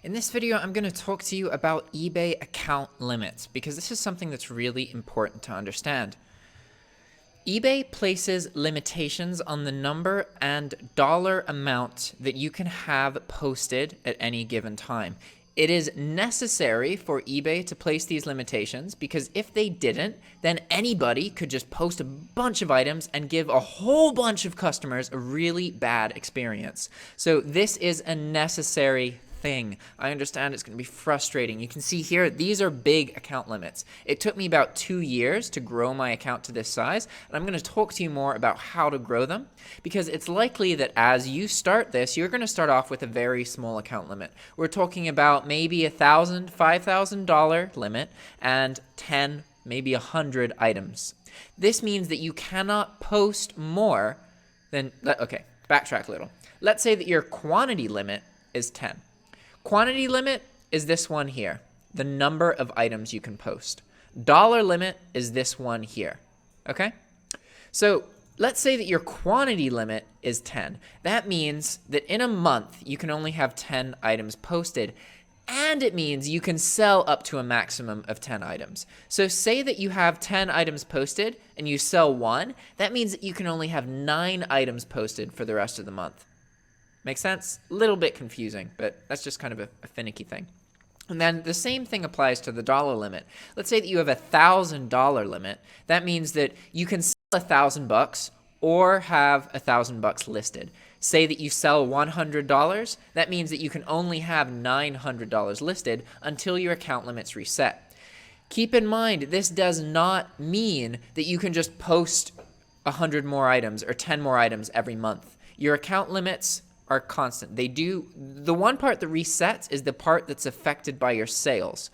In this video, I'm going to talk to you about eBay account limits because this is something that's really important to understand. eBay places limitations on the number and dollar amount that you can have posted at any given time. It is necessary for eBay to place these limitations because if they didn't, then anybody could just post a bunch of items and give a whole bunch of customers a really bad experience. So this is a necessary thing. I understand it's going to be frustrating. You can see here, these are big account limits. It took me about 2 years to grow my account to this size, and I'm going to talk to you more about how to grow them because it's likely that as you start this, you're going to start off with a very small account limit. We're talking about maybe $1,000, $5,000 limit and 10, maybe 100 items. This means that you cannot post more than, okay, backtrack a little. Let's say that your quantity limit is 10. Quantity limit is this one here, the number of items you can post. Dollar limit is this one here, okay? So let's say that your quantity limit is 10. That means that in a month, you can only have 10 items posted, and it means you can sell up to a maximum of 10 items. So say that you have 10 items posted and you sell one, that means that you can only have 9 items posted for the rest of the month. Make sense? A little bit confusing, but that's just kind of a finicky thing. And then the same thing applies to the dollar limit. Let's say that you have a $1,000 limit. That means that you can sell $1,000 or have $1,000 listed. Say that you sell $100. That means that you can only have $900 listed until your account limit's reset. Keep in mind, this does not mean that you can just post 100 more items or 10 more items every month. Your account limits are constant. The one part that resets is the part that's affected by your sales.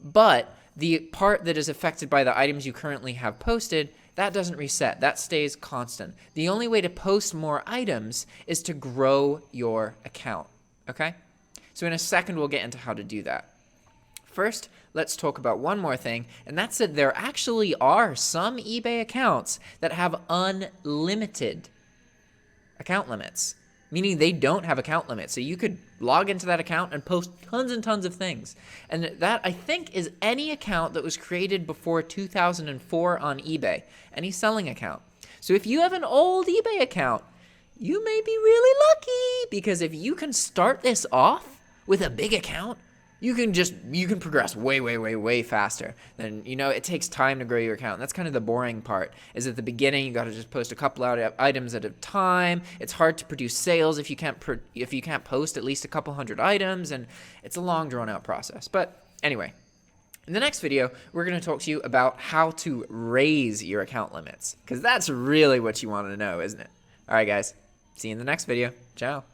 But the part that is affected by the items you currently have posted, that doesn't reset. That stays constant. The only way to post more items is to grow your account, okay? So in a second, we'll get into how to do that. First, let's talk about one more thing, and that's that there actually are some eBay accounts that have unlimited account limits, meaning they don't have account limits. So you could log into that account and post tons and tons of things. And that, I think, is any account that was created before 2004 on eBay, any selling account. So if you have an old eBay account, you may be really lucky because if you can start this off with a big account, you can progress way faster. Then, it takes time to grow your account. And that's kind of the boring part, is at the beginning, you got to just post a couple of items at a time. It's hard to produce sales if you can't post at least a couple hundred items, and it's a long drawn out process. But anyway, in the next video, we're going to talk to you about how to raise your account limits, because that's really what you want to know, isn't it? All right, guys, see you in the next video. Ciao.